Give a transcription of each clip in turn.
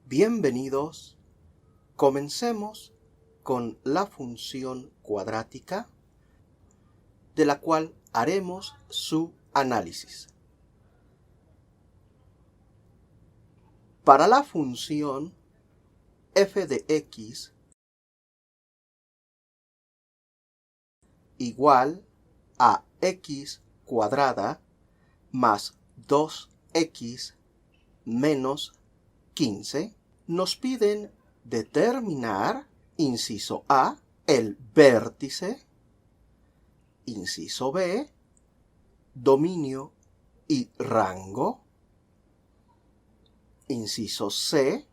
Bienvenidos. Comencemos con la función cuadrática, de la cual haremos su análisis. Para la función f de x igual a x cuadrada más 2x menos 15, nos piden determinar, inciso A, el vértice, inciso B, dominio y rango, inciso C,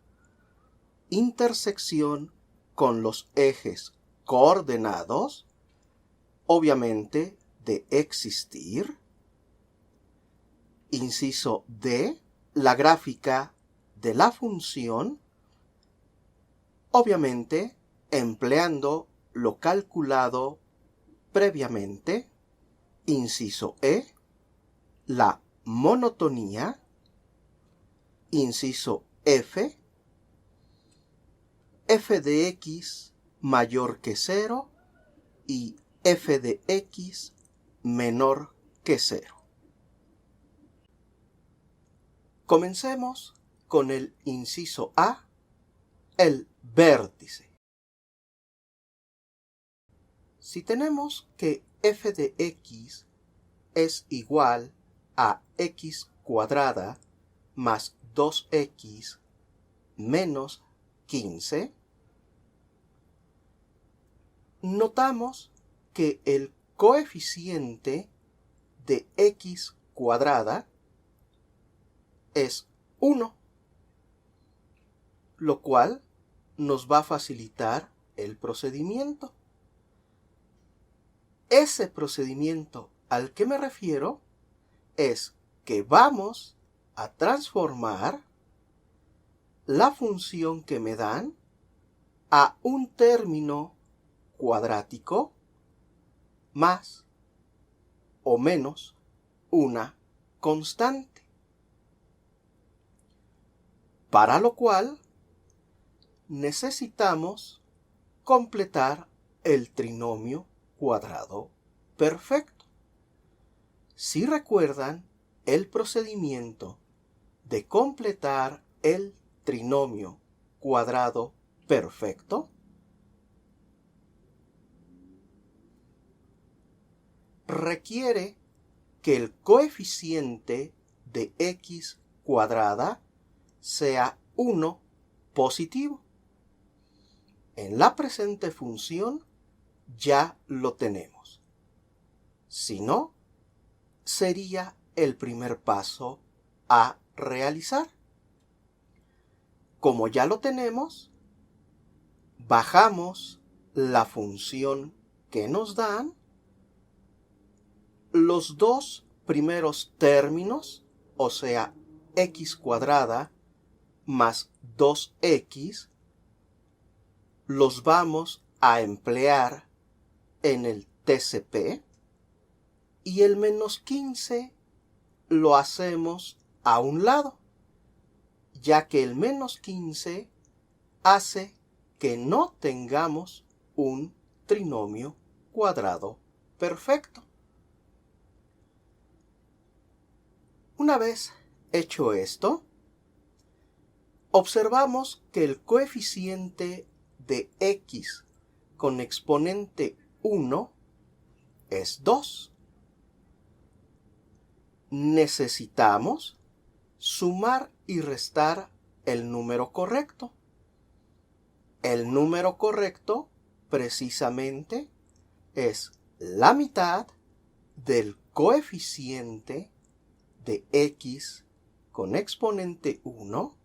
intersección con los ejes coordenados, obviamente de existir, inciso D, la gráfica de la función, obviamente empleando lo calculado previamente, inciso E, la monotonía, inciso F, f de x mayor que 0 y f de x menor que 0. Comencemos con el inciso A, el vértice. Si tenemos que f de x es igual a x cuadrada más 2x menos 15, notamos que el coeficiente de x cuadrada es 1, lo cual nos va a facilitar el procedimiento. Ese procedimiento al que me refiero es que vamos a transformar la función que me dan a un término cuadrático más o menos una constante, para lo cual necesitamos completar el trinomio cuadrado perfecto. Si recuerdan el procedimiento de completar el trinomio cuadrado perfecto, requiere que el coeficiente de x cuadrada sea 1 positivo. En la presente función ya lo tenemos. Si no, sería el primer paso a realizar. Como ya lo tenemos, bajamos la función que nos dan, los dos primeros términos, o sea, x cuadrada más 2x, los vamos a emplear en el TCP y el menos 15 lo hacemos a un lado, ya que el menos 15 hace que no tengamos un trinomio cuadrado perfecto. Una vez hecho esto, observamos que el coeficiente de x con exponente 1 es 2. Necesitamos sumar y restar el número correcto. El número correcto, precisamente, es la mitad del coeficiente de x con exponente 1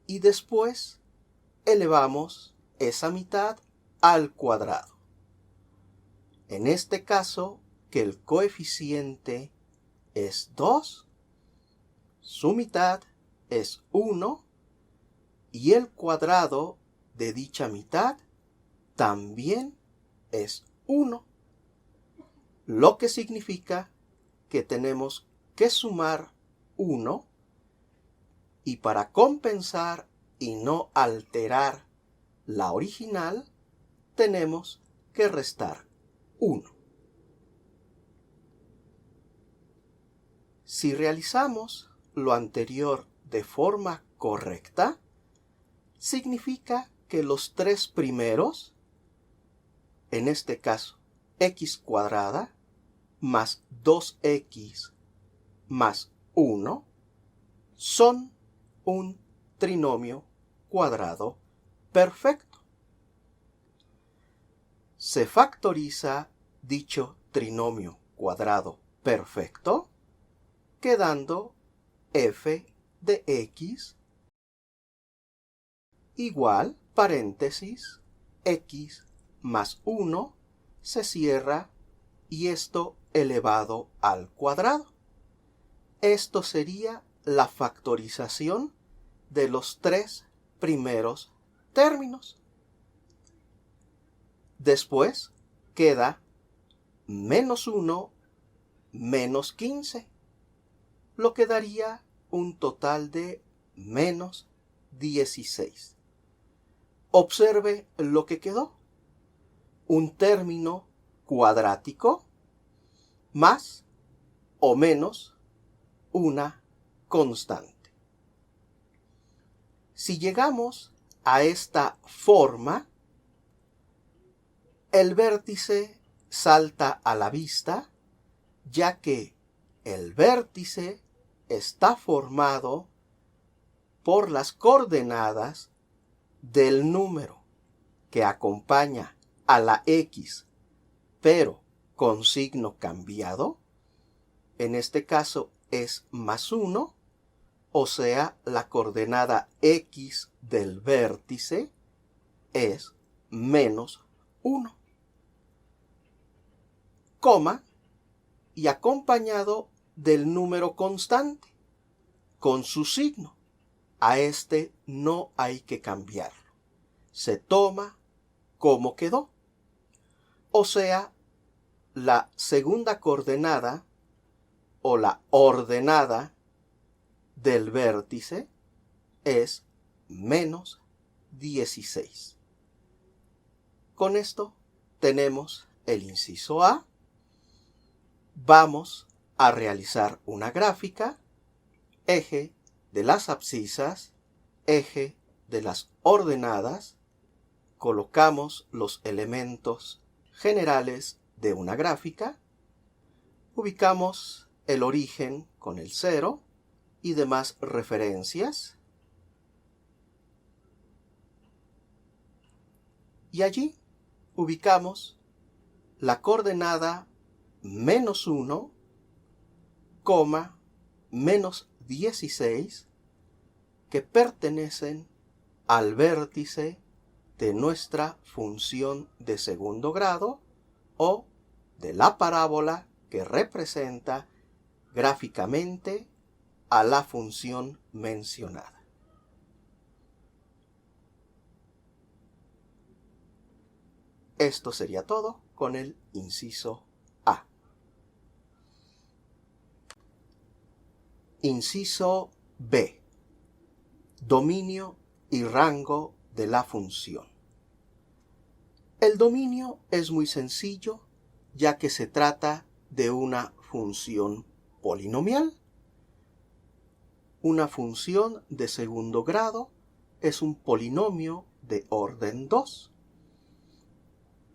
y después elevamos esa mitad al cuadrado. En este caso, que el coeficiente es 2, su mitad es 1 y el cuadrado de dicha mitad también es 1, lo que significa que tenemos que sumar 1 Y para compensar y no alterar la original, tenemos que restar 1. Si realizamos lo anterior de forma correcta, significa que los tres primeros, en este caso x cuadrada más 2x más 1, son un trinomio cuadrado perfecto. Se factoriza dicho trinomio cuadrado perfecto quedando f de x igual, paréntesis, x más 1 se cierra y esto elevado al cuadrado. Esto sería la factorización de los tres primeros términos. Después queda menos 1 menos 15, lo que daría un total de menos 16. Observe lo que quedó. Un término cuadrático más o menos una constante. Si llegamos a esta forma, el vértice salta a la vista, ya que el vértice está formado por las coordenadas del número que acompaña a la x, pero con signo cambiado. En este caso es más 1, o sea, la coordenada x del vértice es menos 1, coma, y acompañado del número constante, con su signo. A este no hay que cambiarlo. Se toma como quedó. O sea, la segunda coordenada o la ordenada del vértice es menos 16. Con esto tenemos el inciso A. Vamos a realizar una gráfica, eje de las abscisas, eje de las ordenadas, colocamos los elementos generales de una gráfica, ubicamos el origen con el 0 y demás referencias, y allí ubicamos la coordenada menos 1, menos 16, que pertenecen al vértice de nuestra función de segundo grado o de la parábola que representa gráficamente a la función mencionada. Esto sería todo con el inciso A. Inciso B. Dominio y rango de la función. El dominio es muy sencillo, ya que se trata de una función polinomial. Una función de segundo grado es un polinomio de orden 2.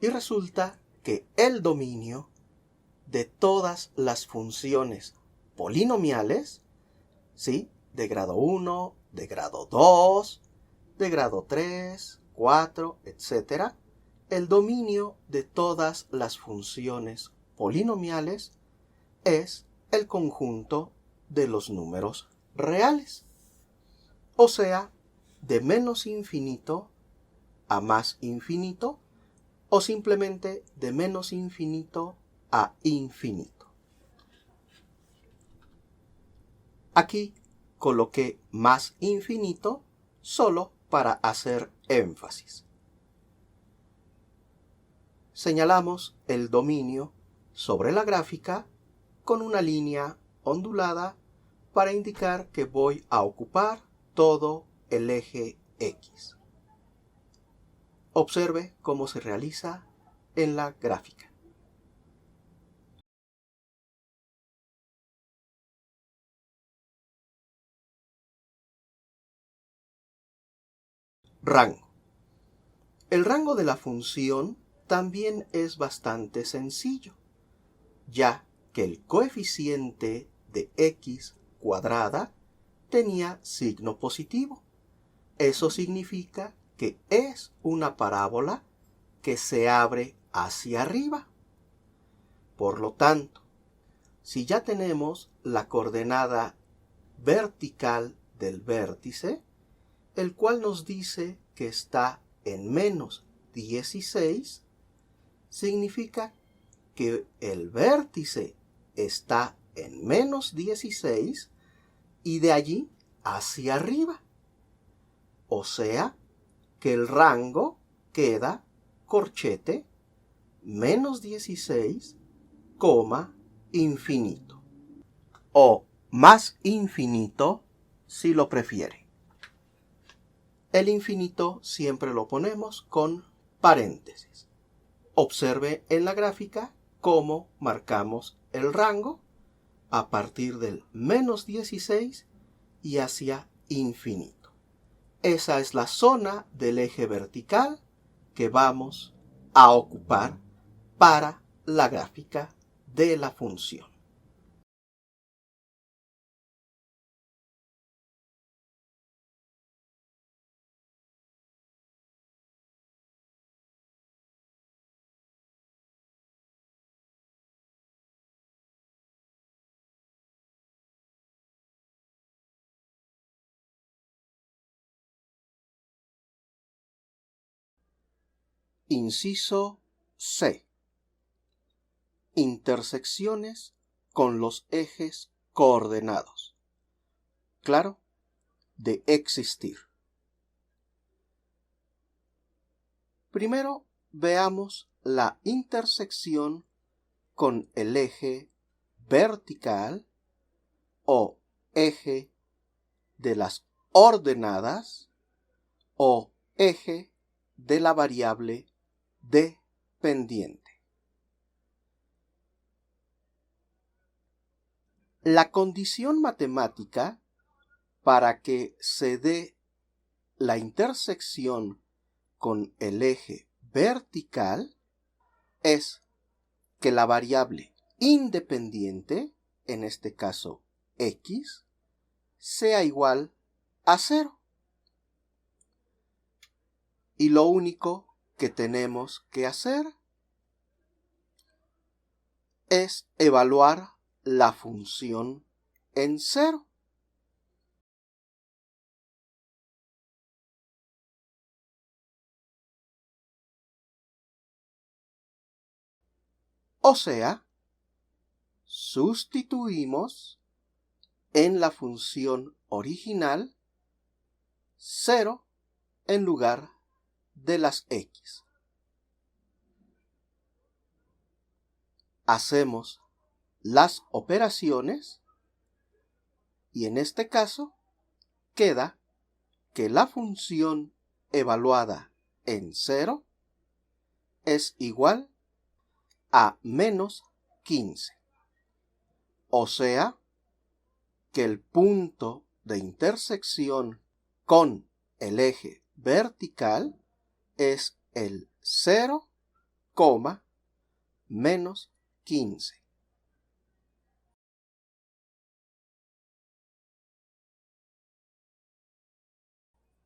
Y resulta que el dominio de todas las funciones polinomiales, ¿sí?, de grado 1, de grado 2, de grado 3, 4, etc., el dominio de todas las funciones polinomiales es el conjunto de los números reales. O sea, de menos infinito a más infinito, o simplemente de menos infinito a infinito. Aquí coloqué más infinito solo para hacer énfasis. Señalamos el dominio sobre la gráfica con una línea ondulada para indicar que voy a ocupar todo el eje X. Observe cómo se realiza en la gráfica. Rango. El rango de la función también es bastante sencillo, ya que el coeficiente de x cuadrada tenía signo positivo. Eso significa que es una parábola que se abre hacia arriba. Por lo tanto, si ya tenemos la coordenada vertical del vértice, el cual nos dice que está en menos 16, significa que el vértice está en menos 16 y de allí hacia arriba. O sea, que el rango queda corchete menos 16, infinito. O más infinito si lo prefiere. El infinito siempre lo ponemos con paréntesis. Observe en la gráfica cómo marcamos el rango a partir del menos 16 y hacia infinito. Esa es la zona del eje vertical que vamos a ocupar para la gráfica de la función. Inciso C. Intersecciones con los ejes coordenados. Claro, de existir. Primero veamos la intersección con el eje vertical o eje de las ordenadas o eje de la variable dependiente. La condición matemática para que se dé la intersección con el eje vertical es que la variable independiente, en este caso x, sea igual a 0. Y lo único que tenemos que hacer es evaluar la función en 0. O sea, sustituimos en la función original 0 en lugar de las x. Hacemos las operaciones y en este caso queda que la función evaluada en 0 es igual a menos 15. O sea, que el punto de intersección con el eje vertical es el 0, menos 15.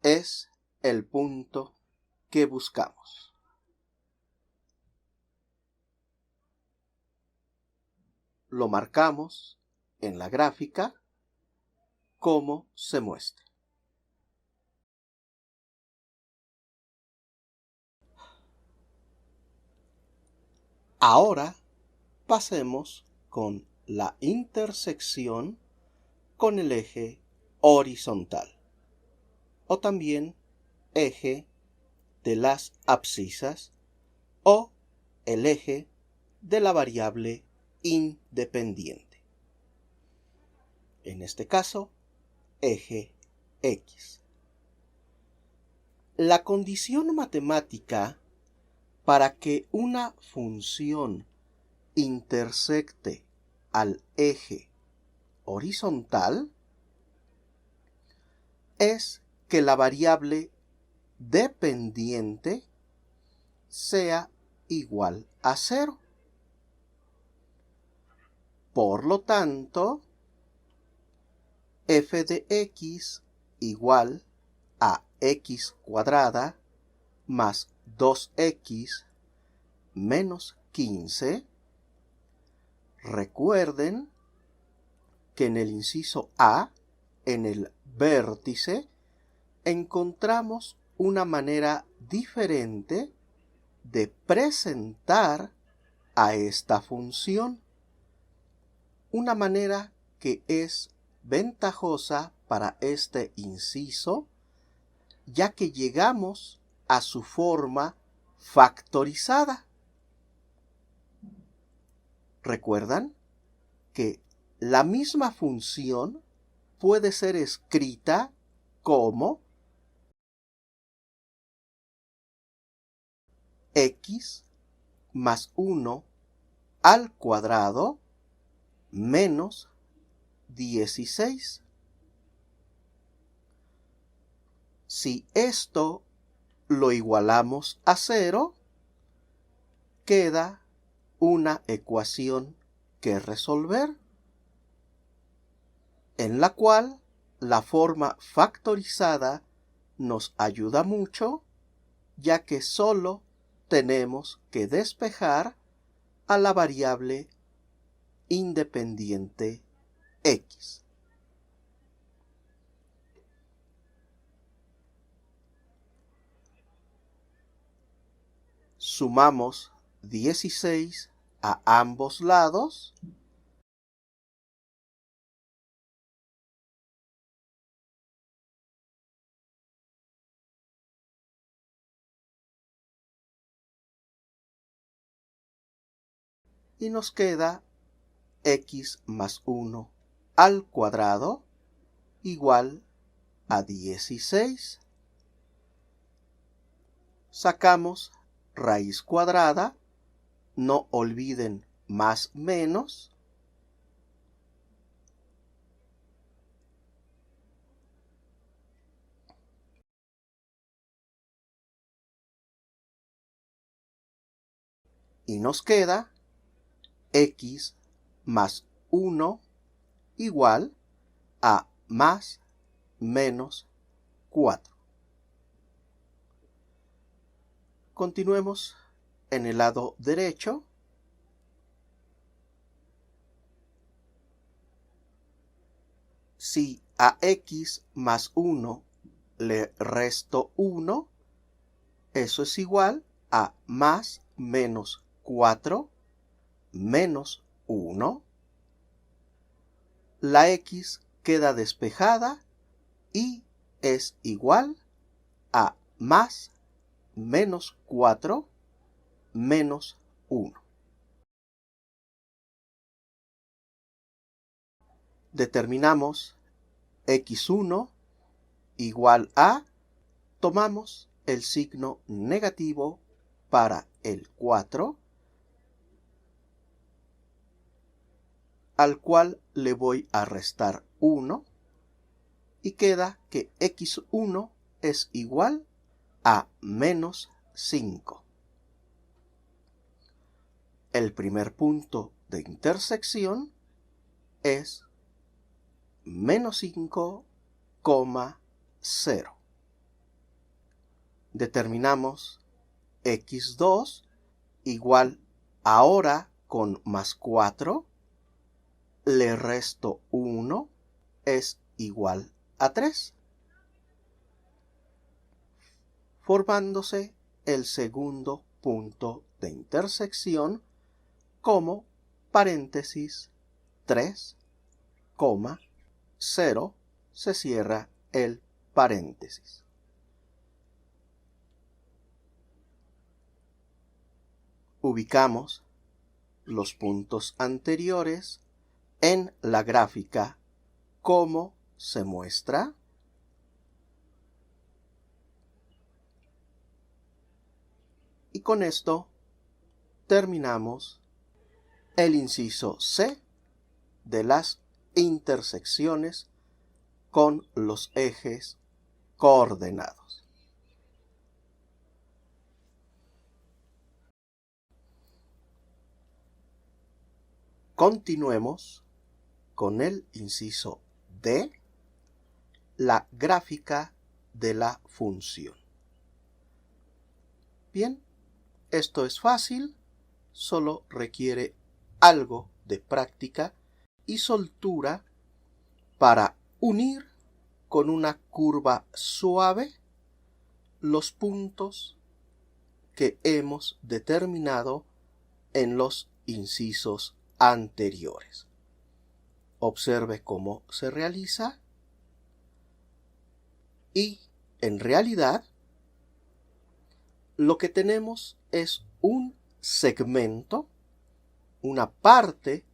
Es el punto que buscamos. Lo marcamos en la gráfica como se muestra. Ahora pasemos con la intersección con el eje horizontal o también eje de las abscisas o el eje de la variable independiente. En este caso, eje x. La condición matemática para que una función intersecte al eje horizontal es que la variable dependiente sea igual a 0. Por lo tanto, f de x igual a x cuadrada más 2x menos 15. Recuerden que en el inciso A, en el vértice, encontramos una manera diferente de presentar a esta función. Una manera que es ventajosa para este inciso, ya que llegamos a su forma factorizada. ¿Recuerdan que la misma función puede ser escrita como x más 1 al cuadrado menos 16? Si esto lo igualamos a 0, queda una ecuación que resolver, en la cual la forma factorizada nos ayuda mucho, ya que solo tenemos que despejar a la variable independiente x. Sumamos 16 a ambos lados y nos queda x más 1 al cuadrado igual a 16. Sacamos raíz cuadrada, no olviden más menos, y nos queda x más 1 igual a más menos 4. Continuemos en el lado derecho. Si a x más 1 le resto 1, eso es igual a más menos 4 menos 1. La x queda despejada y es igual a más menos 4 menos 1. Determinamos x1 igual a, tomamos el signo negativo para el 4, al cual le voy a restar 1, y queda que x1 es igual a menos 5. El primer punto de intersección es menos 5,0. Determinamos x2 igual, ahora con más 4, le resto 1, es igual a 3, formándose el segundo punto de intersección como paréntesis 3,0, se cierra el paréntesis. Ubicamos los puntos anteriores en la gráfica como se muestra. Y con esto terminamos el inciso C de las intersecciones con los ejes coordenados. Continuemos con el inciso D, la gráfica de la función. Bien, esto es fácil, solo requiere algo de práctica y soltura para unir con una curva suave los puntos que hemos determinado en los incisos anteriores. Observe cómo se realiza y en realidad lo que tenemos es un segmento, una parte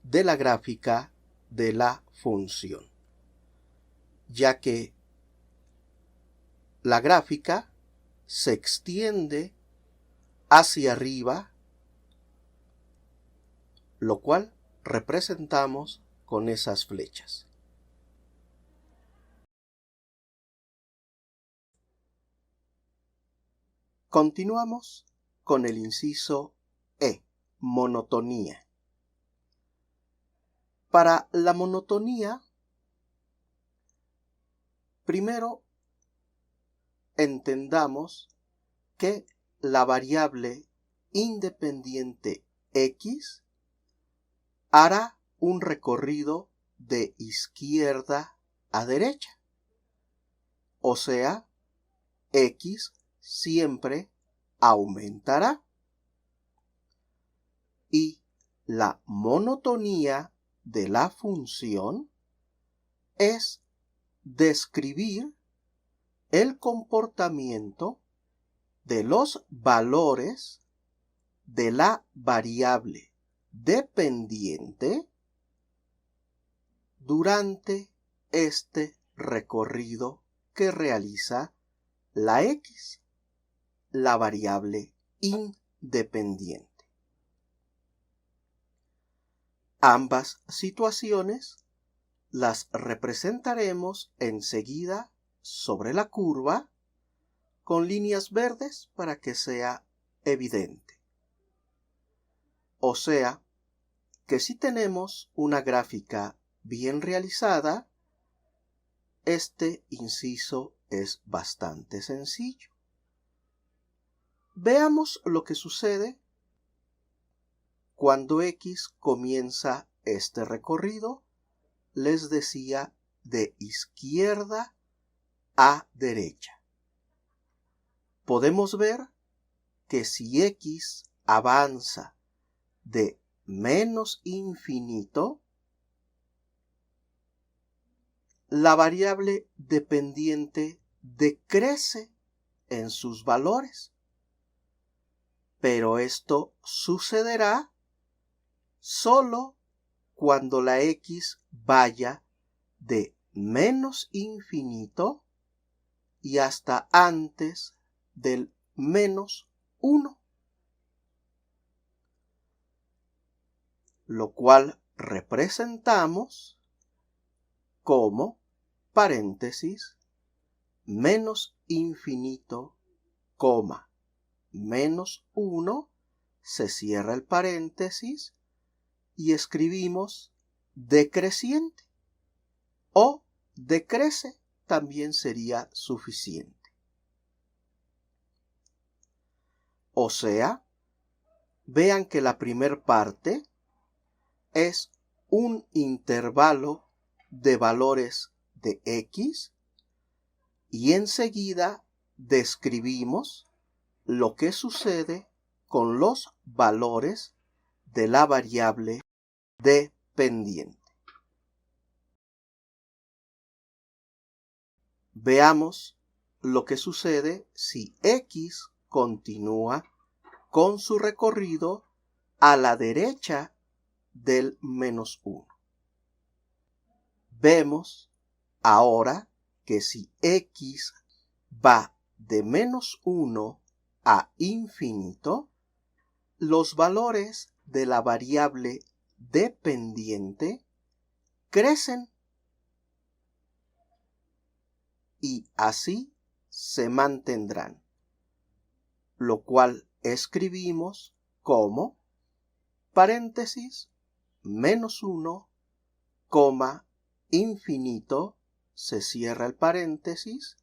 de la gráfica de la función, ya que la gráfica se extiende hacia arriba, lo cual representamos con esas flechas. Continuamos con el inciso E, monotonía. Para la monotonía, primero entendamos que la variable independiente x hará un recorrido de izquierda a derecha. O sea, x siempre aumentará. Y la monotonía de la función es describir el comportamiento de los valores de la variable dependiente durante este recorrido que realiza la x, la variable independiente. Ambas situaciones las representaremos enseguida sobre la curva con líneas verdes para que sea evidente. O sea, que si tenemos una gráfica bien realizada, este inciso es bastante sencillo. Veamos lo que sucede cuando x comienza este recorrido, les decía, de izquierda a derecha. Podemos ver que si x avanza de menos infinito, la variable dependiente decrece en sus valores. Pero esto sucederá solo cuando la x vaya de menos infinito y hasta antes del menos 1. Lo cual representamos como paréntesis menos infinito, coma, menos 1, se cierra el paréntesis y escribimos decreciente o decrece también sería suficiente. O sea, vean que la primer parte es un intervalo de valores de x y enseguida describimos lo que sucede con los valores de la variable dependiente. Veamos lo que sucede si x continúa con su recorrido a la derecha del menos 1. Vemos ahora que si x va de menos 1 a infinito, los valores de la variable dependiente crecen y así se mantendrán, lo cual escribimos como paréntesis -1, infinito, se cierra el paréntesis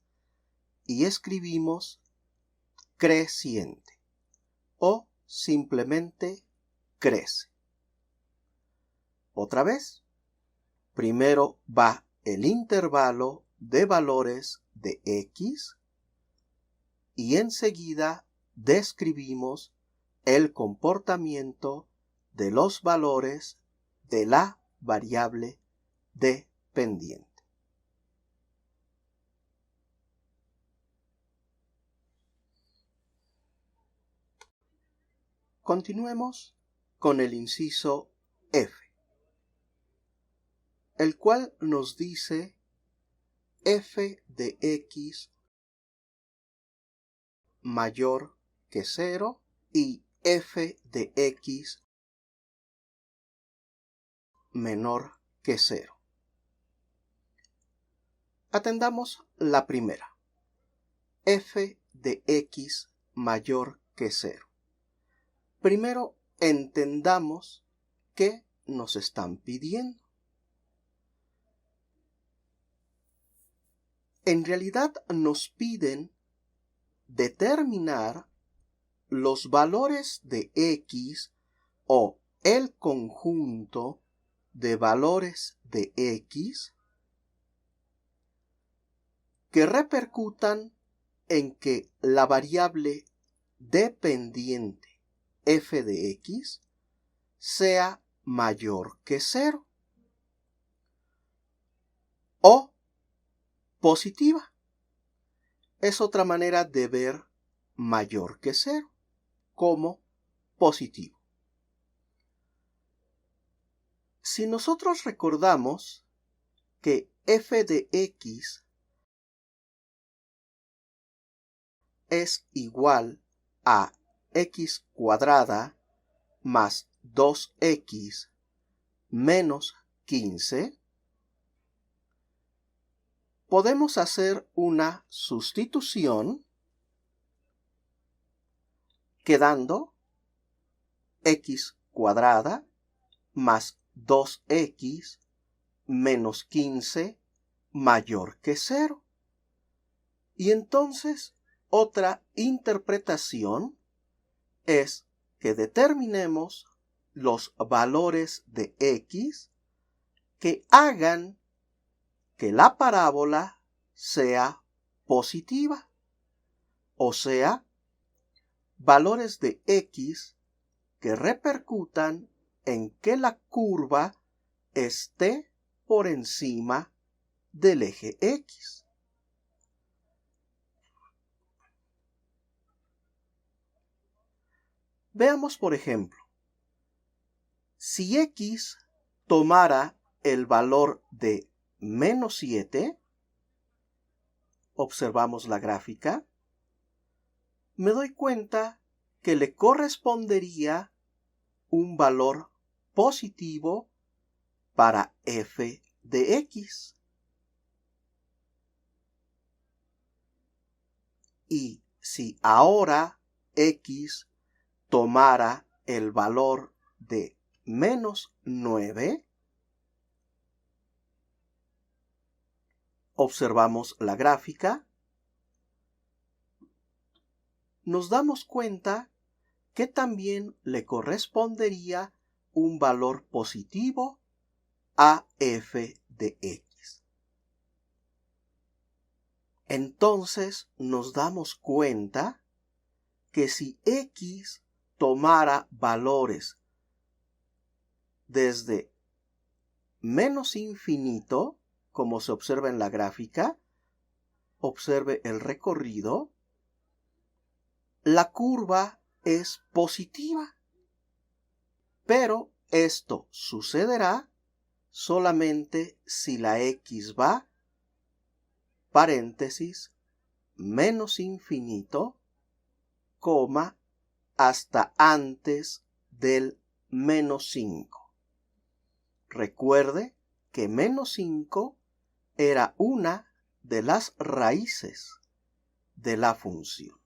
y escribimos creciente o simplemente crece. Otra vez, primero va el intervalo de valores de x y enseguida describimos el comportamiento de los valores de la variable dependiente. Continuemos con el inciso F, el cual nos dice f de x mayor que 0 y f de x menor que 0. Atendamos la primera, f de x mayor que 0. Primero entendamos qué nos están pidiendo. En realidad nos piden determinar los valores de x o el conjunto de valores de x que repercutan en que la variable dependiente f de x sea mayor que 0 o positiva. Es otra manera de ver mayor que 0 como positivo. Si nosotros recordamos que f de x es igual a x cuadrada más 2x menos 15, podemos hacer una sustitución quedando x cuadrada más 2x menos 15 mayor que 0. Y entonces otra interpretación es que determinemos los valores de x que hagan que la parábola sea positiva, o sea, valores de x que repercutan en que la curva esté por encima del eje x. Veamos, por ejemplo, si x tomara el valor de menos 7, observamos la gráfica, me doy cuenta que le correspondería un valor positivo para f de x. Y si ahora x tomara el valor de menos 9, observamos la gráfica, nos damos cuenta que también le correspondería un valor positivo a f de x. Entonces nos damos cuenta que si x tomara valores desde menos infinito, como se observa en la gráfica, observe el recorrido, la curva es positiva. Pero esto sucederá solamente si la x va, paréntesis, menos infinito, coma hasta antes del menos 5. Recuerde que menos 5 era una de las raíces de la función.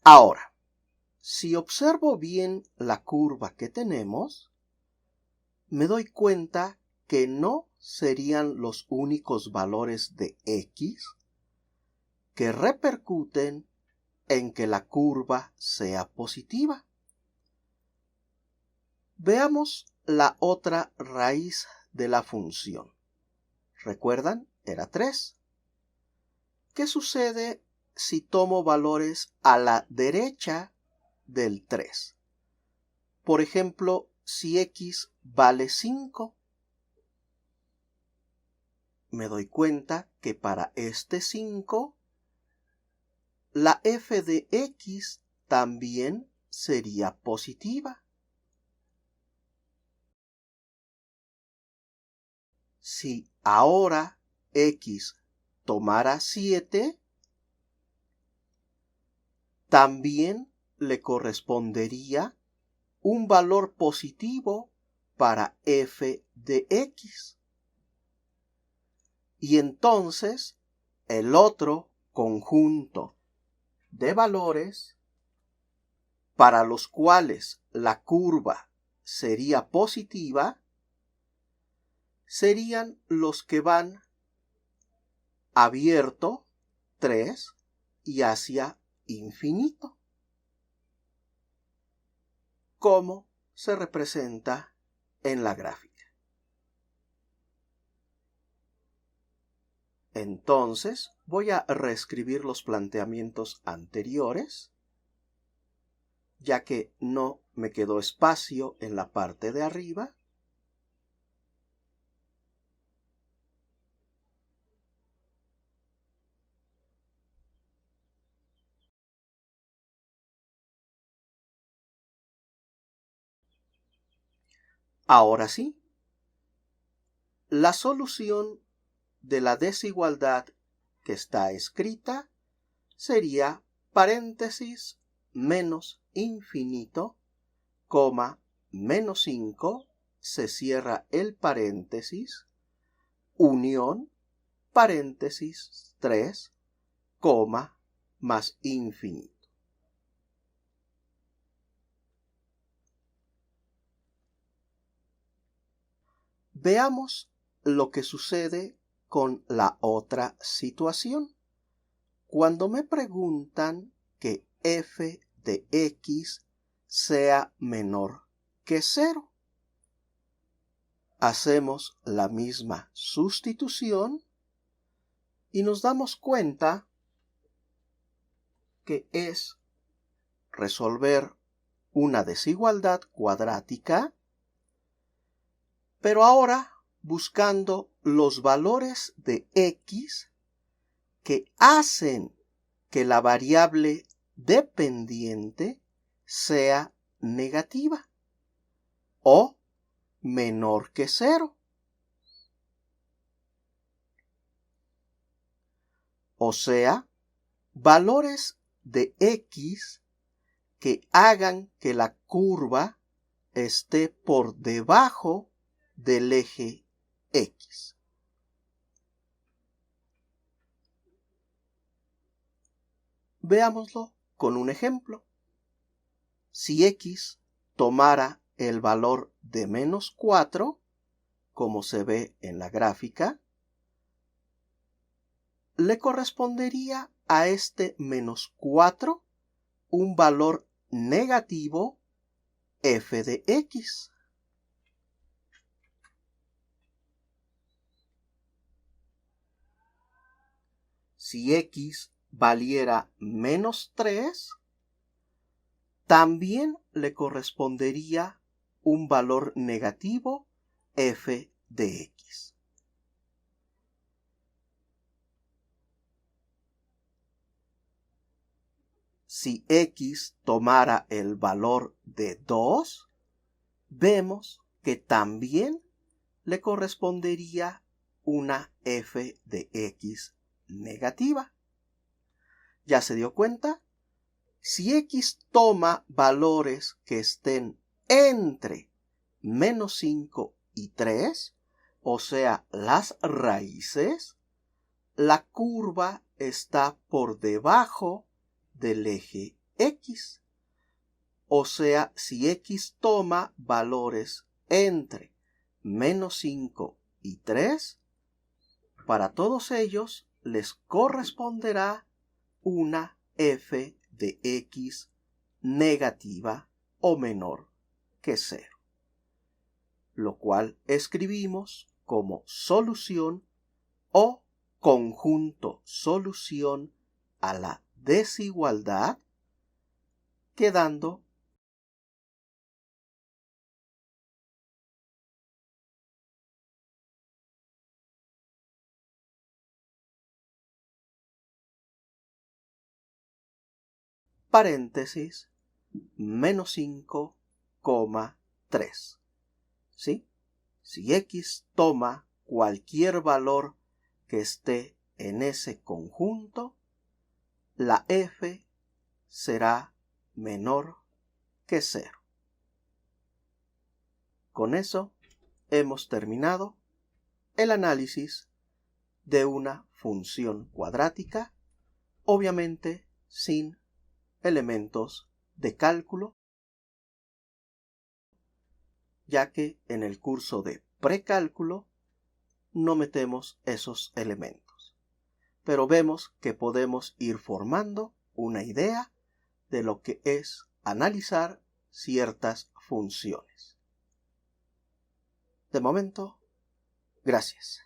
Ahora, si observo bien la curva que tenemos, me doy cuenta que no serían los únicos valores de x que repercuten en que la curva sea positiva. Veamos la otra raíz de la función. ¿Recuerdan? Era 3. ¿Qué sucede si tomo valores a la derecha del 3? Por ejemplo, si x vale 5, me doy cuenta que para este 5, la f de x también sería positiva. Si ahora x tomara 7, también le correspondería un valor positivo para f de x. Y entonces el otro conjunto de valores para los cuales la curva sería positiva serían los que van abierto 3 y hacia infinito, como se representa en la gráfica. Entonces voy a reescribir los planteamientos anteriores, ya que no me quedó espacio en la parte de arriba. Ahora sí, la solución de la desigualdad que está escrita sería paréntesis menos infinito, coma menos 5, se cierra el paréntesis, unión, paréntesis 3, coma más infinito. Veamos lo que sucede con la otra situación. Cuando me preguntan que f de x sea menor que 0, hacemos la misma sustitución y nos damos cuenta que es resolver una desigualdad cuadrática, pero ahora buscando los valores de x que hacen que la variable dependiente sea negativa o menor que 0. O sea, valores de x que hagan que la curva esté por debajo del eje x. Veámoslo con un ejemplo. Si x tomara el valor de menos 4, como se ve en la gráfica, le correspondería a este menos 4 un valor negativo f de x. Si x valiera menos 3, también le correspondería un valor negativo f de x. Si x tomara el valor de 2, vemos que también le correspondería una f de x negativa. ¿Ya se dio cuenta? Si x toma valores que estén entre menos 5 y 3, o sea, las raíces, la curva está por debajo del eje x. O sea, si x toma valores entre menos 5 y 3, para todos ellos les corresponderá una f de x negativa o menor que 0, lo cual escribimos como solución o conjunto solución a la desigualdad, quedando paréntesis menos 5,3. ¿Sí? Si x toma cualquier valor que esté en ese conjunto, la f será menor que 0. Con eso hemos terminado el análisis de una función cuadrática, obviamente sin elementos de cálculo, ya que en el curso de precálculo no metemos esos elementos. Pero vemos que podemos ir formando una idea de lo que es analizar ciertas funciones. De momento, gracias.